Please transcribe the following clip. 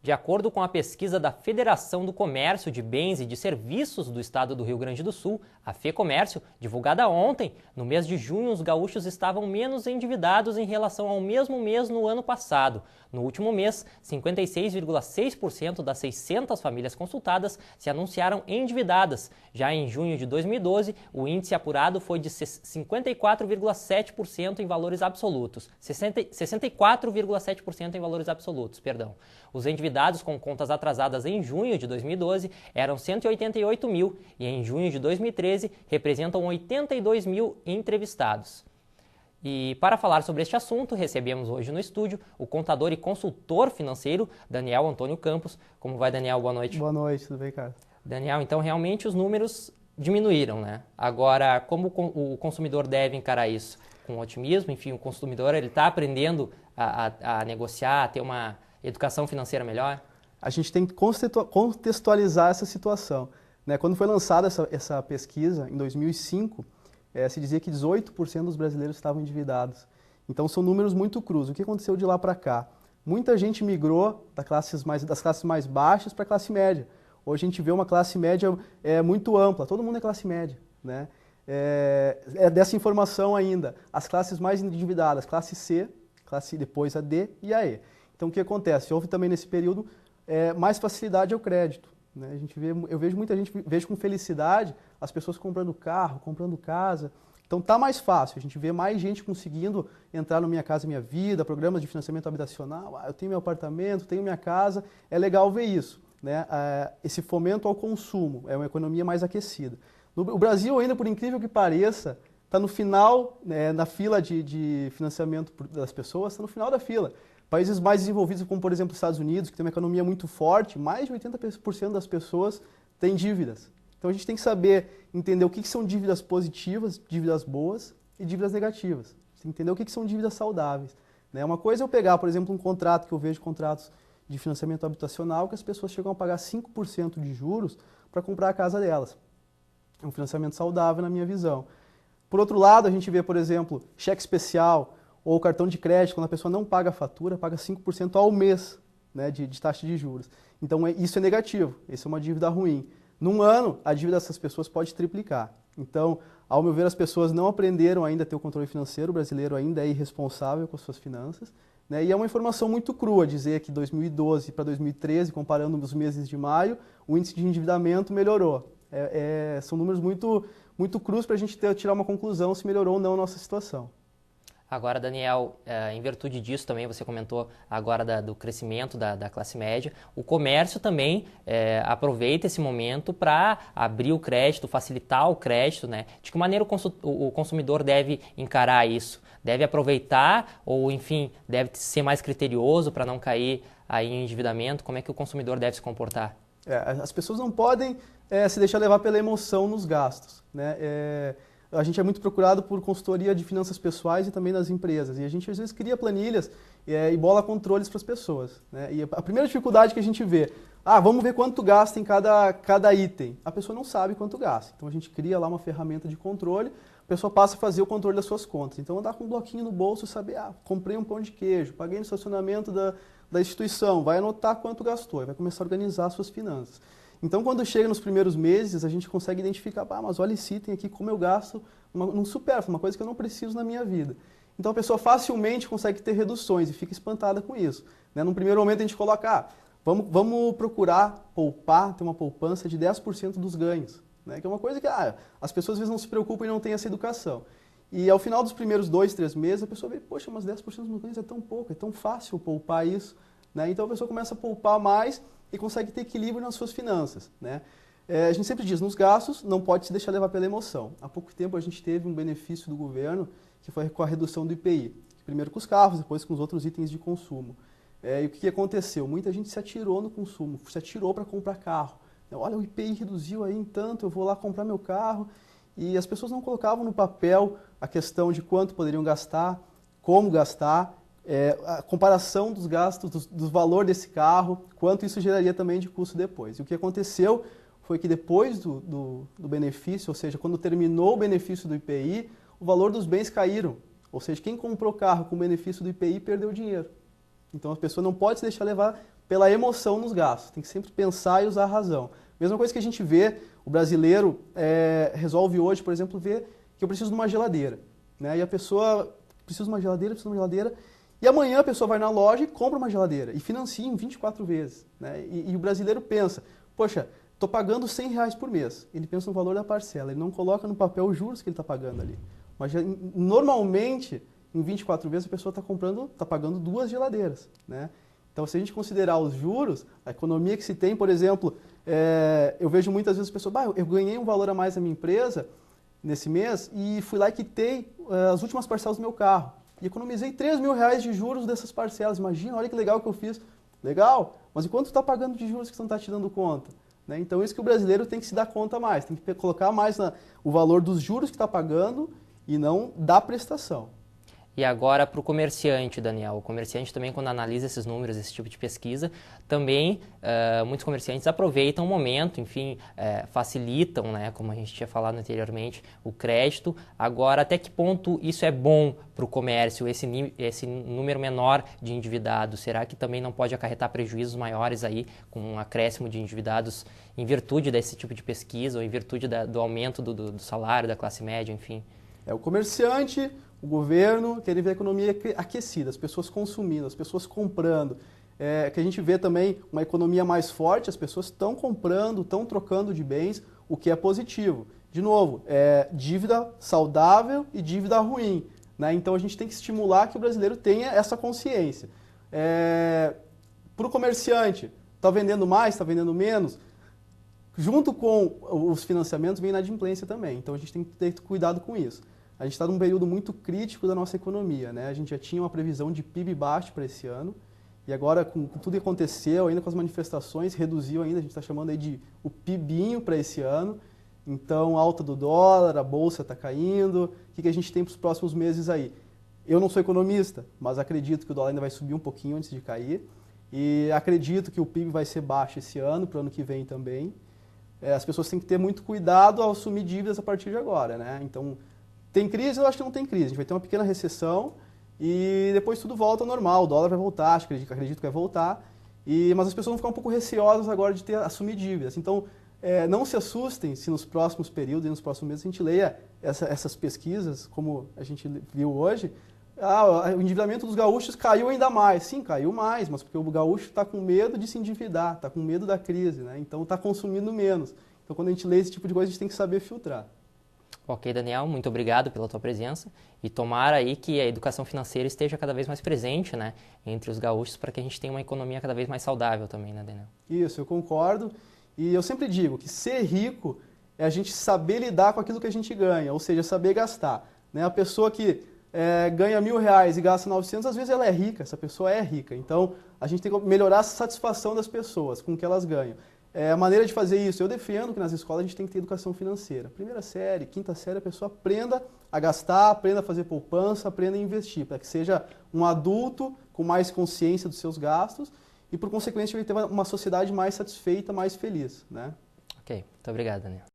De acordo com a pesquisa da Federação do Comércio de Bens e de Serviços do Estado do Rio Grande do Sul, a FEComércio, divulgada ontem, no mês de junho os gaúchos estavam menos endividados em relação ao mesmo mês no ano passado. No último mês, 56,6% das 600 famílias consultadas se anunciaram endividadas. Já em junho de 2012, o índice apurado foi de 54,7% em valores absolutos. 64,7% em valores absolutos, perdão. Os endividados com contas atrasadas em junho de 2012 eram 188 mil e em junho de 2013 representam 82 mil entrevistados. E para falar sobre este assunto, recebemos hoje no estúdio o contador e consultor financeiro Daniel Antônio Campos. Como vai, Daniel? Boa noite. Boa noite, tudo bem, cara? Daniel, então realmente os números diminuíram, né? Agora, como o consumidor deve encarar isso? Com otimismo? Enfim, o consumidor está aprendendo a negociar, a ter uma educação financeira melhor? A gente tem que contextualizar essa situação, né? Quando foi lançada essa pesquisa, em 2005, se dizia que 18% dos brasileiros estavam endividados. Então são números muito crus. O que aconteceu de lá para cá? Muita gente migrou das classes mais baixas para a classe média. Hoje a gente vê uma classe média muito ampla, todo mundo é classe média, né? Dessa informação ainda, as classes mais endividadas, classe C, depois a D e a E. Então o que acontece? Houve também nesse período mais facilidade ao crédito, né? Eu vejo muita gente, vejo com felicidade as pessoas comprando carro, comprando casa. Então tá mais fácil, a gente vê mais gente conseguindo entrar no Minha Casa Minha Vida, programas de financiamento habitacional, eu tenho meu apartamento, tenho minha casa, é legal ver isso, né? Esse fomento ao consumo, é uma economia mais aquecida. O Brasil ainda, por incrível que pareça, está no final, né, na fila de financiamento das pessoas, está no final da fila. Países mais desenvolvidos, como por exemplo os Estados Unidos, que tem uma economia muito forte, mais de 80% das pessoas têm dívidas. Então a gente tem que saber entender o que são dívidas positivas, dívidas boas e dívidas negativas. A gente tem que entender o que são dívidas saudáveis, né? Uma coisa é eu pegar, por exemplo, um contrato, que eu vejo contratos de financiamento habitacional, que as pessoas chegam a pagar 5% de juros para comprar a casa delas. É um financiamento saudável na minha visão. Por outro lado, a gente vê, por exemplo, cheque especial ou cartão de crédito, quando a pessoa não paga a fatura, paga 5% ao mês, né, de taxa de juros. Então isso é negativo, isso é uma dívida ruim. Num ano, a dívida dessas pessoas pode triplicar. Então, ao meu ver, as pessoas não aprenderam ainda a ter o controle financeiro, o brasileiro ainda é irresponsável com as suas finanças, né? E é uma informação muito crua dizer que 2012 para 2013, comparando os meses de maio, o índice de endividamento melhorou. São números muito crus para a gente tirar uma conclusão se melhorou ou não a nossa situação. Agora, Daniel, em virtude disso também, você comentou agora do crescimento da classe média, o comércio também aproveita esse momento para abrir o crédito, facilitar o crédito, né? De que maneira o consumidor deve encarar isso? Deve aproveitar ou, enfim, deve ser mais criterioso para não cair aí em endividamento? Como é que o consumidor deve se comportar? As pessoas não podem se deixar levar pela emoção nos gastos, né? A gente é muito procurado por consultoria de finanças pessoais e também nas empresas. E a gente, às vezes, cria planilhas e bola controles para as pessoas, né? E a primeira dificuldade que a gente vê, vamos ver quanto gasta em cada item. A pessoa não sabe quanto gasta. Então, a gente cria lá uma ferramenta de controle, a pessoa passa a fazer o controle das suas contas. Então, andar com um bloquinho no bolso e saber, comprei um pão de queijo, paguei no estacionamento da instituição, vai anotar quanto gastou e vai começar a organizar as suas finanças. Então, quando chega nos primeiros meses, a gente consegue identificar, mas olha esse item aqui, como eu gasto num supérfluo, uma coisa que eu não preciso na minha vida. Então, a pessoa facilmente consegue ter reduções e fica espantada com isso, né? Num primeiro momento, a gente coloca, vamos procurar poupar, ter uma poupança de 10% dos ganhos, né? Que é uma coisa que as pessoas às vezes não se preocupam e não têm essa educação. E ao final dos primeiros 2, 3 meses, a pessoa vê, poxa, mas 10% dos meus ganhos é tão pouco, é tão fácil poupar isso, né? Então, a pessoa começa a poupar mais e consegue ter equilíbrio nas suas finanças, né? A gente sempre diz, nos gastos não pode se deixar levar pela emoção. Há pouco tempo a gente teve um benefício do governo que foi com a redução do IPI. Primeiro com os carros, depois com os outros itens de consumo. E o que aconteceu? Muita gente se atirou no consumo, se atirou para comprar carro. Olha, o IPI reduziu aí em tanto, eu vou lá comprar meu carro. E as pessoas não colocavam no papel a questão de quanto poderiam gastar, como gastar, a comparação dos gastos, do valor desse carro, quanto isso geraria também de custo depois. E o que aconteceu foi que depois do benefício, ou seja, quando terminou o benefício do IPI, o valor dos bens caíram. Ou seja, quem comprou carro com benefício do IPI perdeu dinheiro. Então a pessoa não pode se deixar levar pela emoção nos gastos, tem que sempre pensar e usar a razão. Mesma coisa que a gente vê, o brasileiro resolve hoje, por exemplo, ver que eu preciso de uma geladeira, né? E a pessoa precisa de uma geladeira, e amanhã a pessoa vai na loja e compra uma geladeira e financia em 24 vezes, né? E o brasileiro pensa, poxa, estou pagando R$100 por mês. Ele pensa no valor da parcela, ele não coloca no papel os juros que ele está pagando ali. Mas normalmente, em 24 vezes, a pessoa está pagando 2 geladeiras, né? Então, se a gente considerar os juros, a economia que se tem, por exemplo, eu vejo muitas vezes as pessoas, eu ganhei um valor a mais na minha empresa nesse mês e fui lá e quitei as últimas parcelas do meu carro. E economizei R$3.000 de juros dessas parcelas. Imagina, olha que legal que eu fiz. Legal, mas e quanto tu está pagando de juros que você não está te dando conta? Né? Então, isso que o brasileiro tem que se dar conta mais, tem que colocar mais o valor dos juros que está pagando e não da prestação. E agora para o comerciante, Daniel. O comerciante também, quando analisa esses números, esse tipo de pesquisa, também muitos comerciantes aproveitam o momento, enfim, facilitam, né, como a gente tinha falado anteriormente, o crédito. Agora, até que ponto isso é bom para o comércio, esse número menor de endividados? Será que também não pode acarretar prejuízos maiores aí, com um acréscimo de endividados em virtude desse tipo de pesquisa ou em virtude do aumento do salário, da classe média, enfim? O comerciante, o governo, querem ver a economia aquecida, as pessoas consumindo, as pessoas comprando. Que a gente vê também uma economia mais forte, as pessoas estão comprando, estão trocando de bens, o que é positivo. De novo, dívida saudável e dívida ruim, né? Então a gente tem que estimular que o brasileiro tenha essa consciência. Para o comerciante, está vendendo mais, está vendendo menos? Junto com os financiamentos vem a inadimplência também, então a gente tem que ter cuidado com isso. A gente está num período muito crítico da nossa economia, né? A gente já tinha uma previsão de PIB baixo para esse ano, e agora com tudo que aconteceu, ainda com as manifestações, reduziu ainda, a gente está chamando aí de o PIBinho para esse ano. Então, alta do dólar, a bolsa está caindo, o que a gente tem para os próximos meses aí? Eu não sou economista, mas acredito que o dólar ainda vai subir um pouquinho antes de cair, e acredito que o PIB vai ser baixo esse ano, para o ano que vem também. As pessoas têm que ter muito cuidado ao assumir dívidas a partir de agora, né? Então, tem crise? Eu acho que não tem crise. A gente vai ter uma pequena recessão e depois tudo volta ao normal. O dólar vai voltar, acredito que vai voltar. Mas as pessoas vão ficar um pouco receosas agora de assumir dívidas. Então, não se assustem se nos próximos períodos e nos próximos meses a gente leia essas pesquisas, como a gente viu hoje. O endividamento dos gaúchos caiu ainda mais. Sim, caiu mais, mas porque o gaúcho está com medo de se endividar, está com medo da crise, né? Então está consumindo menos. Então, quando a gente lê esse tipo de coisa, a gente tem que saber filtrar. Ok, Daniel, muito obrigado pela tua presença e tomara aí que a educação financeira esteja cada vez mais presente, né, entre os gaúchos para que a gente tenha uma economia cada vez mais saudável também, né, Daniel? Isso, eu concordo. E eu sempre digo que ser rico é a gente saber lidar com aquilo que a gente ganha, ou seja, saber gastar, né? A pessoa que ganha R$1.000 e gasta 900, às vezes ela é rica, essa pessoa é rica. Então, a gente tem que melhorar a satisfação das pessoas com o que elas ganham. A maneira de fazer isso, eu defendo que nas escolas a gente tem que ter educação financeira. Primeira série, quinta série, a pessoa aprenda a gastar, aprenda a fazer poupança, aprenda a investir, para que seja um adulto com mais consciência dos seus gastos e, por consequência, vai ter uma sociedade mais satisfeita, mais feliz, né? Ok, muito obrigado, Daniel.